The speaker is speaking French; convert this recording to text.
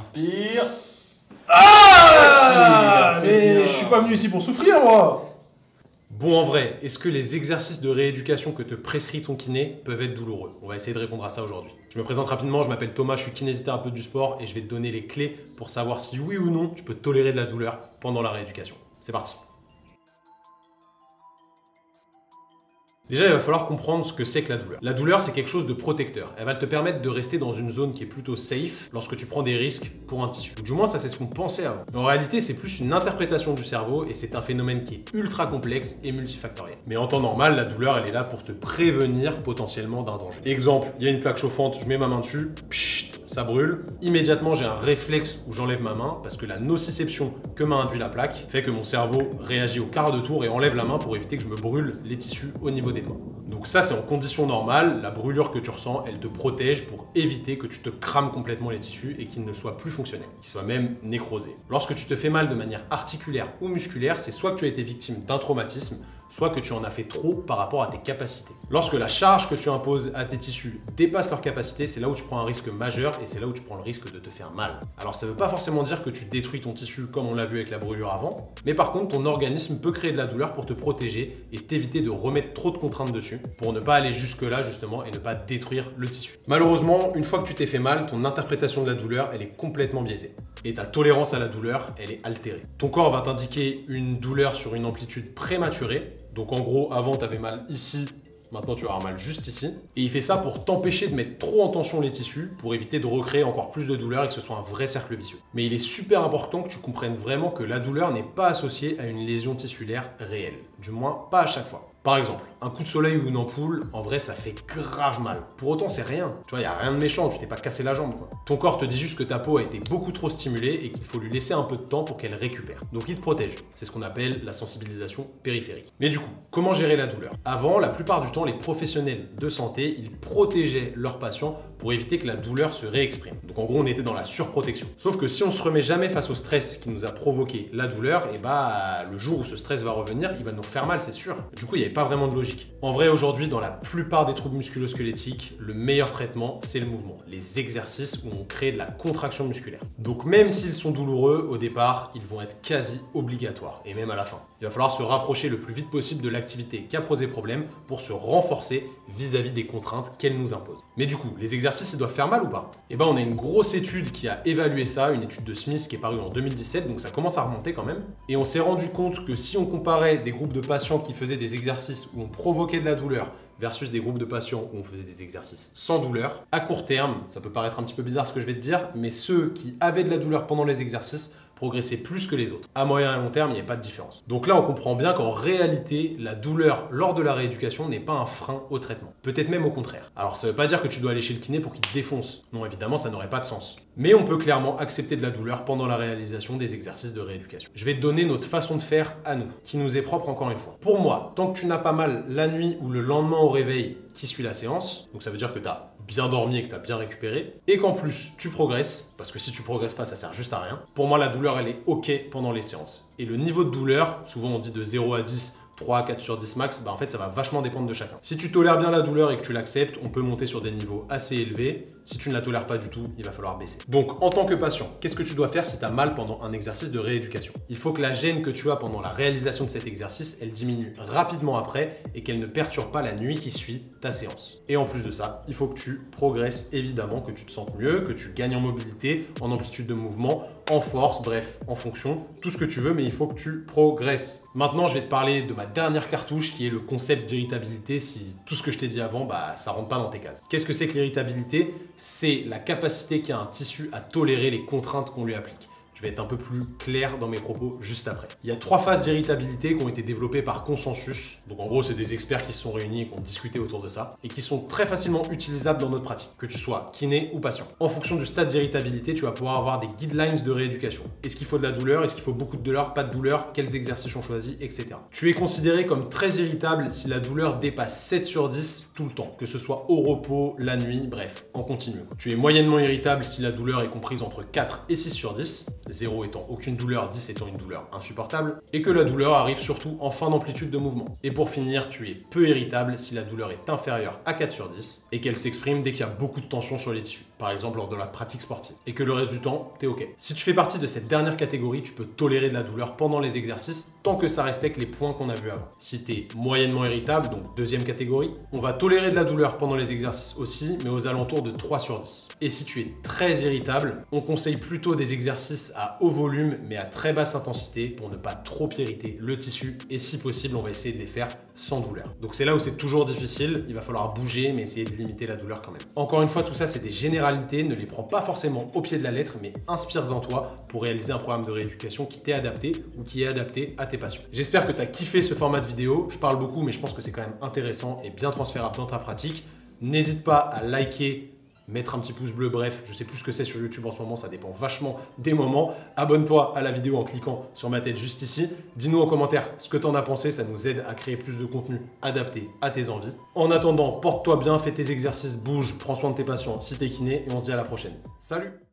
Inspire. Ah, mais bien. je suis pas venu ici pour souffrir, moi. Bon, en vrai, est-ce que les exercices de rééducation que te prescrit ton kiné peuvent être douloureux? On va essayer de répondre à ça aujourd'hui. Je me présente rapidement, je m'appelle Thomas, je suis kinésithérapeute du sport et je vais te donner les clés pour savoir si oui ou non tu peux tolérer de la douleur pendant la rééducation. C'est parti. Déjà, il va falloir comprendre ce que c'est que la douleur. La douleur, c'est quelque chose de protecteur. Elle va te permettre de rester dans une zone qui est plutôt safe lorsque tu prends des risques pour un tissu. Ou du moins, ça c'est ce qu'on pensait avant. Mais en réalité, c'est plus une interprétation du cerveau et c'est un phénomène qui est ultra complexe et multifactoriel. Mais en temps normal, la douleur, elle est là pour te prévenir potentiellement d'un danger. Exemple, il y a une plaque chauffante, je mets ma main dessus, pchit, ça brûle. Immédiatement, j'ai un réflexe où j'enlève ma main parce que la nociception que m'a induit la plaque fait que mon cerveau réagit au quart de tour et enlève la main pour éviter que je me brûle les tissus au niveau des doigts. Donc ça, c'est en conditions normales. La brûlure que tu ressens, elle te protège pour éviter que tu te crames complètement les tissus et qu'ils ne soient plus fonctionnels, qu'ils soient même nécrosés. Lorsque tu te fais mal de manière articulaire ou musculaire, c'est soit que tu as été victime d'un traumatisme, soit que tu en as fait trop par rapport à tes capacités. Lorsque la charge que tu imposes à tes tissus dépasse leur capacité, c'est là où tu prends un risque majeur et c'est là où tu prends le risque de te faire mal. Alors ça ne veut pas forcément dire que tu détruis ton tissu comme on l'a vu avec la brûlure avant, mais par contre ton organisme peut créer de la douleur pour te protéger et t'éviter de remettre trop de contraintes dessus, pour ne pas aller jusque là justement et ne pas détruire le tissu. Malheureusement, une fois que tu t'es fait mal, ton interprétation de la douleur, elle est complètement biaisée. Et ta tolérance à la douleur, elle est altérée. Ton corps va t'indiquer une douleur sur une amplitude prématurée. Donc en gros, avant tu avais mal ici, maintenant tu vas avoir mal juste ici. Et il fait ça pour t'empêcher de mettre trop en tension les tissus, pour éviter de recréer encore plus de douleur et que ce soit un vrai cercle vicieux. Mais il est super important que tu comprennes vraiment que la douleur n'est pas associée à une lésion tissulaire réelle. Du moins, pas à chaque fois. Par exemple, un coup de soleil ou une ampoule, en vrai, ça fait grave mal. Pour autant, c'est rien. Tu vois, il n'y a rien de méchant, tu t'es pas cassé la jambe, quoi. Ton corps te dit juste que ta peau a été beaucoup trop stimulée et qu'il faut lui laisser un peu de temps pour qu'elle récupère. Donc il te protège. C'est ce qu'on appelle la sensibilisation périphérique. Mais du coup, comment gérer la douleur? Avant, la plupart du temps, les professionnels de santé, ils protégeaient leurs patients pour éviter que la douleur se réexprime. Donc en gros, on était dans la surprotection. Sauf que si on se remet jamais face au stress qui nous a provoqué la douleur, et bah le jour où ce stress va revenir, il va nous faire mal, c'est sûr. Du coup, il n'y avait pas vraiment de logique. En vrai, aujourd'hui, dans la plupart des troubles musculo-squelettiques, le meilleur traitement, c'est le mouvement, les exercices où on crée de la contraction musculaire. Donc même s'ils sont douloureux, au départ, ils vont être quasi obligatoires, et même à la fin. Il va falloir se rapprocher le plus vite possible de l'activité qui a posé problème pour se renforcer vis-à-vis des contraintes qu'elle nous impose. Mais du coup, les exercices, ils doivent faire mal ou pas? Eh ben, on a une grosse étude qui a évalué ça, une étude de Smith qui est parue en 2017, donc ça commence à remonter quand même. Et on s'est rendu compte que si on comparait des groupes de patients qui faisaient des exercices où on provoquait de la douleur versus des groupes de patients où on faisait des exercices sans douleur, à court terme, ça peut paraître un petit peu bizarre ce que je vais te dire, mais ceux qui avaient de la douleur pendant les exercices progressaient plus que les autres. À moyen et long terme, il n'y avait pas de différence. Donc là, on comprend bien qu'en réalité, la douleur lors de la rééducation n'est pas un frein au traitement. Peut-être même au contraire. Alors ça ne veut pas dire que tu dois aller chez le kiné pour qu'il te défonce. Non, évidemment, ça n'aurait pas de sens. Mais on peut clairement accepter de la douleur pendant la réalisation des exercices de rééducation. Je vais te donner notre façon de faire à nous, qui nous est propre encore une fois. Pour moi, tant que tu n'as pas mal la nuit ou le lendemain au réveil qui suit la séance, donc ça veut dire que tu as bien dormi et que tu as bien récupéré, et qu'en plus tu progresses, parce que si tu progresses pas, ça sert juste à rien. Pour moi, la douleur, elle est ok pendant les séances. Et le niveau de douleur, souvent on dit de 0 à 10, 3, 4 sur 10 max, bah en fait ça va vachement dépendre de chacun. Si tu tolères bien la douleur et que tu l'acceptes, on peut monter sur des niveaux assez élevés. Si tu ne la tolères pas du tout, il va falloir baisser. Donc en tant que patient, qu'est-ce que tu dois faire si tu as mal pendant un exercice de rééducation? Il faut que la gêne que tu as pendant la réalisation de cet exercice, elle diminue rapidement après et qu'elle ne perturbe pas la nuit qui suit ta séance. Et en plus de ça, il faut que tu progresses évidemment, que tu te sentes mieux, que tu gagnes en mobilité, en amplitude de mouvement, en force, bref, en fonction, tout ce que tu veux, mais il faut que tu progresses. Maintenant, je vais te parler de ma dernière cartouche qui est le concept d'irritabilité si tout ce que je t'ai dit avant, bah ça rentre pas dans tes cases. Qu'est-ce que c'est que l'irritabilité? C'est la capacité qu'a un tissu à tolérer les contraintes qu'on lui applique. Je vais être un peu plus clair dans mes propos juste après. Il y a 3 phases d'irritabilité qui ont été développées par consensus. Donc en gros, c'est des experts qui se sont réunis et qui ont discuté autour de ça et qui sont très facilement utilisables dans notre pratique, que tu sois kiné ou patient. En fonction du stade d'irritabilité, tu vas pouvoir avoir des guidelines de rééducation. Est-ce qu'il faut de la douleur? Est-ce qu'il faut beaucoup de douleur? Pas de douleur? Quels exercices on choisit? Etc. Tu es considéré comme très irritable si la douleur dépasse 7 sur 10 tout le temps, que ce soit au repos, la nuit, bref, en continu. Tu es moyennement irritable si la douleur est comprise entre 4 et 6 sur 10. 0 étant aucune douleur, 10 étant une douleur insupportable, et que la douleur arrive surtout en fin d'amplitude de mouvement. Et pour finir, tu es peu irritable si la douleur est inférieure à 4 sur 10 et qu'elle s'exprime dès qu'il y a beaucoup de tension sur les tissus, par exemple lors de la pratique sportive, et que le reste du temps, t'es ok. Si tu fais partie de cette dernière catégorie, tu peux tolérer de la douleur pendant les exercices tant que ça respecte les points qu'on a vus avant. Si t'es moyennement irritable, donc deuxième catégorie, on va tolérer de la douleur pendant les exercices aussi, mais aux alentours de 3 sur 10. Et si tu es très irritable, on conseille plutôt des exercices à haut volume mais à très basse intensité pour ne pas trop irriter le tissu, et si possible, on va essayer de les faire sans douleur. Donc c'est là où c'est toujours difficile, il va falloir bouger mais essayer de limiter la douleur quand même. Encore une fois, tout ça c'est des généralités, ne les prends pas forcément au pied de la lettre, mais inspire-en toi pour réaliser un programme de rééducation qui t'est adapté ou qui est adapté à tes patients. J'espère que tu as kiffé ce format de vidéo, je parle beaucoup mais je pense que c'est quand même intéressant et bien transférable dans ta pratique. N'hésite pas à liker, mettre un petit pouce bleu, bref, je sais plus ce que c'est sur YouTube en ce moment, ça dépend vachement des moments. Abonne-toi à la vidéo en cliquant sur ma tête juste ici. Dis-nous en commentaire ce que tu en as pensé, ça nous aide à créer plus de contenu adapté à tes envies. En attendant, porte-toi bien, fais tes exercices, bouge, prends soin de tes patients si t'es kiné, et on se dit à la prochaine. Salut!